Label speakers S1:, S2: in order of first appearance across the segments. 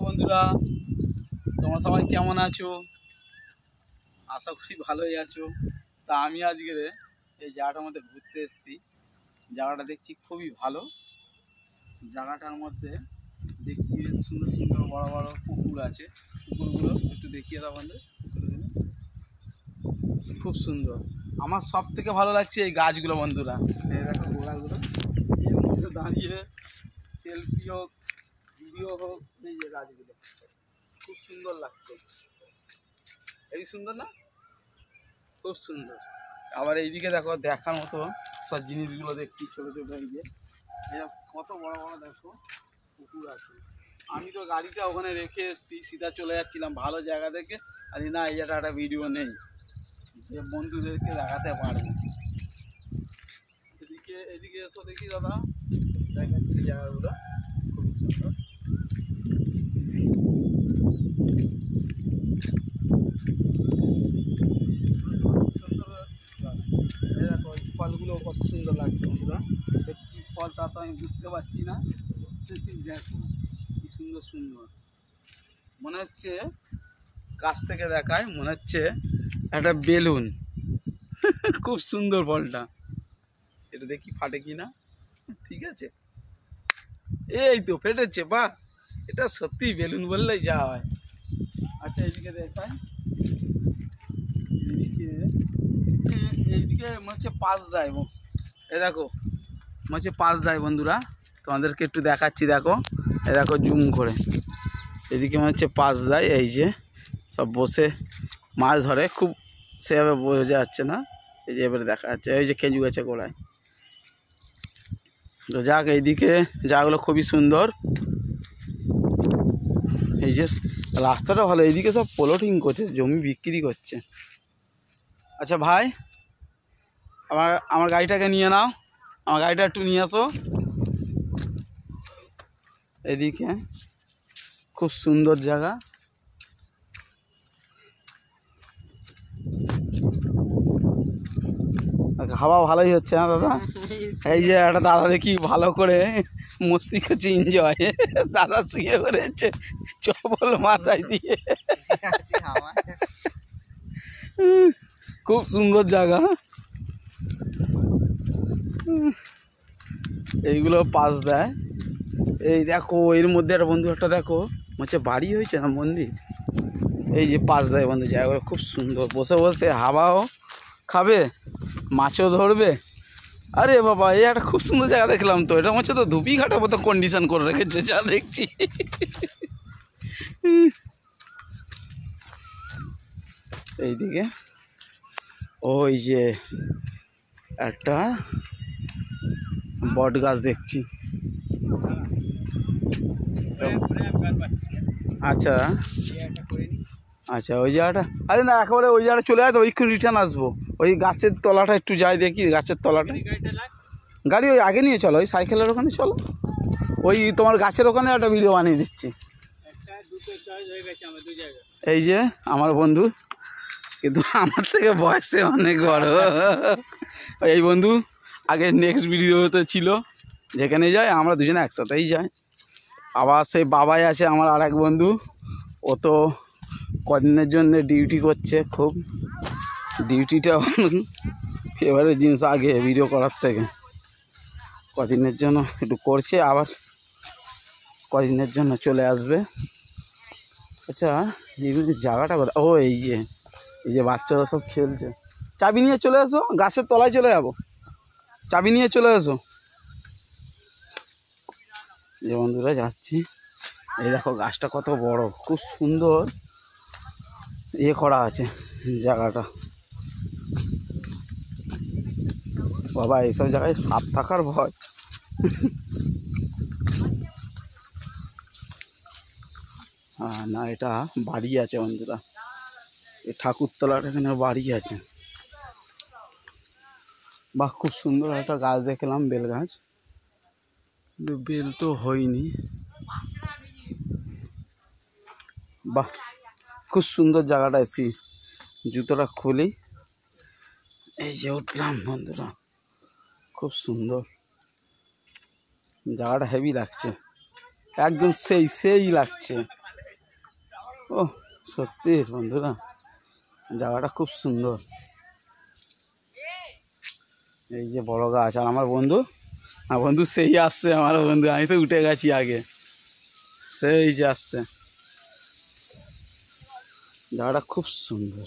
S1: বন্ধুরা, তোমরা সবাই কেমন আছো? আশা করি ভালোই আছো। তা আমি আজকে এই জায়গাটার মধ্যে ঘুরতে এসেছি। জায়গাটা দেখছি খুবই ভালো। জায়গাটার মধ্যে দেখছি সুন্দর সুন্দর বড় বড় পুকুর আছে। পুকুরগুলো একটু দেখিয়ে দাও বন্ধু। পুকুরগুলো খুব সুন্দর। আমার সব থেকে ভালো লাগছে এই গাছগুলো বন্ধুরা। এই দেখো গোড়াগুলো, এর মধ্যে দাঁড়িয়ে সেলফি হোক ভিডিও হোক, এই যে গাছগুলো খুব সুন্দর লাগছে। এই সুন্দর না? খুব সুন্দর। আবার এইদিকে দেখো দেখার মতো সব জিনিসগুলো দেখছি, ছোটো ছোটো এই যে কত বড় বড় দেখো পুকুর আছে। আমি তো গাড়িটা ওখানে রেখে এসেছি, সিধা চলে যাচ্ছিলাম ভালো জায়গা দেখে। আর না, এই জায়গাটা একটা ভিডিও নেই যে বন্ধুদেরকে দেখাতে পারবো। এদিকে এসো দেখি দাদা, দেখাচ্ছি জায়গাগুলো খুবই সুন্দর। দেখো এই ফলগুলো কত সুন্দর লাগছে বন্ধুরা। কি ফল তা তো আমি বুঝতে পারছি না। দেখো কি সুন্দর সুন্দর, মনে হচ্ছে কাছ থেকে দেখায় মনে হচ্ছে একটা বেলুন। খুব সুন্দর ফলটা। এটা দেখি ফাটে কি না। ঠিক আছে, এই তো ফেটেছে। বাহ, এটা সত্যি বেলুন বললেই যা হয়। আচ্ছা এইদিকে দেখায়, এইদিকে মনে হচ্ছে পাশ দেয়। এ দেখো মনে হচ্ছে পাশ দেয় বন্ধুরা, তোমাদেরকে একটু দেখাচ্ছি। দেখো এ দেখো জুম করে, এদিকে মনে হচ্ছে পাশ দেয়। এই যে সব বসে মাছ ধরে, খুব সেভাবে বোঝা যাচ্ছে না। এই যে এবারে দেখা যাচ্ছে এই যে খেজু গাছে গোড়ায়। তো যাক, এইদিকে জায়গাগুলো খুবই সুন্দর। এই যে রাস্তাটা ভালো, এইদিকে সব প্লটিং করছে, জমি বিক্রি করছে। আচ্ছা ভাই, আমার গাড়িটাকে নিয়ে নাও, আমার গাড়িটা একটু নিয়ে আসো। এদিকে খুব সুন্দর জায়গা। হাওয়া ভালোই হচ্ছে না দাদা? এই যে একটা দাদা দেখি ভালো করে মস্তি করছে, এনজয়। দাদা শুয়ে পড়েছে চপল মাথায় দিয়ে। খুব সুন্দর জায়গা। এইগুলো পাশ দেয়। এই দেখো এর মধ্যে একটা বন্ধু, একটা দেখো হচ্ছে বাড়ি হয়েছে না মন্দির। এই যে পাশ দেয় বন্ধু, জায়গাগুলো খুব সুন্দর। বসে বসে হাওয়াও খাবে, মাছও ধরবে। আরে বাবা, এই একটা খুব সুন্দর জায়গা দেখলাম তো। এটা হচ্ছে তো ধুপি ঘাটার মতো কন্ডিশন করে রেখেছে যা দেখছি। এইদিকে ওই যে একটা বট গাছ দেখছি। আচ্ছা আচ্ছা, ওই জায়গাটা, আরে না একেবারে ওই জায়গাটা চলে যায় তো, ওই রিটার্ন আসবো। ওই গাছের তলাটা একটু যাই দেখি, গাছের তলাটা। গাড়ি ওই আগে নিয়ে চলো, ওই সাইকেলের ওখানে চলো। ওই তোমার গাছের ওখানে একটা ভিডিও বানিয়ে দিচ্ছি। এই যে আমার বন্ধু, কিন্তু আমার থেকে বয়সে অনেক বড়। এই বন্ধু আগে নেক্সট ভিডিওতে ছিল, যেখানে যায় আমরা দুজনে একসাথেই যাই। আবার সেই বাবাই আছে আমার আর এক বন্ধু, ও তো কদিনের জন্য ডিউটি করছে। খুব ডিউটিটা ফেভারিট জিনিস আগে ভিডিও করার থেকে। কদিনের জন্য একটু করছে, আবার কদিনের জন্য চলে আসবে। আচ্ছা এই জায়গাটা কথা, ও এই যে বাচ্চারা সব খেলছে। চাবি নিয়ে চলে এসো, গাছের তলায় চলে যাবো, চাবি নিয়ে চলে এসো। যে বন্ধুরা যাচ্ছি, এই দেখো গাছটা কত বড়, খুব সুন্দর ইয়ে করা আছে জায়গাটা। বাবা এইসব জায়গায় সাপ থাকার ভয়। হ্যাঁ না, এটা বাড়ি আছে বন্ধুরা, এই ঠাকুরতলার এখানে বাড়ি আছে। বাহ, খুব সুন্দর একটা গাছ দেখলাম, বেল গাছ, কিন্তু বেল তো হয়নি। বাহ, খুব সুন্দর জায়গাটা। এসি জুতোটা খুলি, এই যে উঠলাম বন্ধুরা, খুব সুন্দর জায়গাটা, হেভি লাগছে একদম, সেই লাগছে। ও সত্যি বন্ধুরা জায়গাটা খুব সুন্দর। এই যে বড় গাছ, আর আমার বন্ধু সেই আসছে, আমার বন্ধু, আমি তো উঠে গেছি আগে, সেই যে আসছে। জায়গাটা খুব সুন্দর।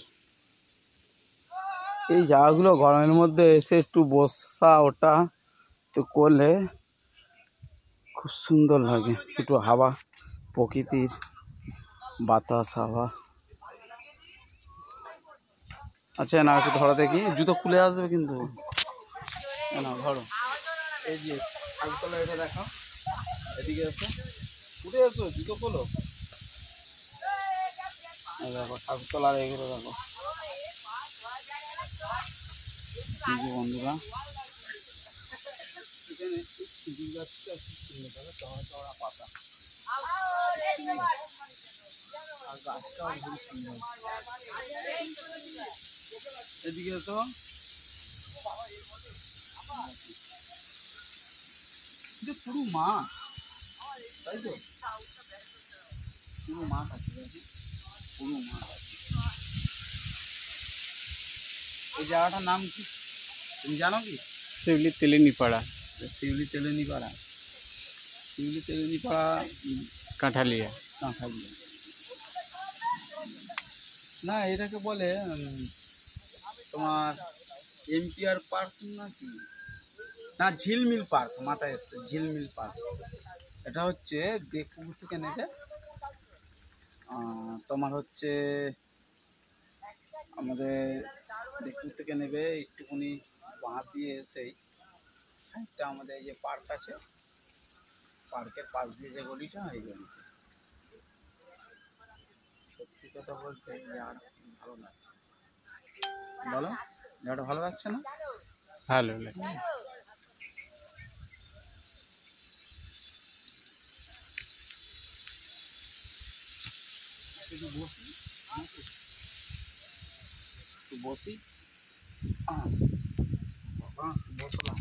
S1: এই জায়গাগুলো গরমের মধ্যে এসে একটু বসা ওটা একটু করলে খুব সুন্দর লাগে, একটু হাওয়া, প্রকৃতির বাতাস, হাওয়া। আচ্ছা না, একটু ধরো দেখি, জুতো খুলে আসবে কিন্তু, না ধরো। এই যে ঠাকুরতলা, এটা দেখো, এদিকে এসো, উঠে এসো, জুতো খোলো। দেখো ঠাকুরতলার এগুলো দেখো। এই যে বন্ধুরা, এখানে খেজুর গাছটা খুব সুন্দর, দেখো চওড়া চওড়া পাতা, আর গাছটাও খুব সুন্দর। এদিকে এসো, পুরো মাঠ, তাই তো, পুরো মাঠ আছে, পুরো মাঠ আছে। এই জায়গাটার নাম কি তুমি জানো কি?
S2: শিউলি তেলেনিপাড়া।
S1: শিউলি তেলেনিপাড়া, শিউলি তেলেনিপাড়া,
S2: কাঁঠালিয়া।
S1: কাঁঠালিয়া। না, এটাকে বলে তোমার এমপিআর পার্ক না কি, না ঝিলমিল পার্ক, মাথায় এসছে ঝিলমিল পার্ক। এটা হচ্ছে দেখপুর থেকে নেবে, তোমার হচ্ছে আমাদের দেখপুর থেকে নেবে একটুখানি বাঁ দিয়ে এসেই একটা আমাদের এই যে পার্ক আছে, পার্কের পাশ দিয়ে যে গলিটা, এই গলিটা। সত্যি কথা বলতে আর ভালো লাগছে, বলো, জায়গাটা ভালো লাগছে না?
S2: ভালো লাগে।
S1: একটু বসি, একটু বসি, বাবা বসলাম।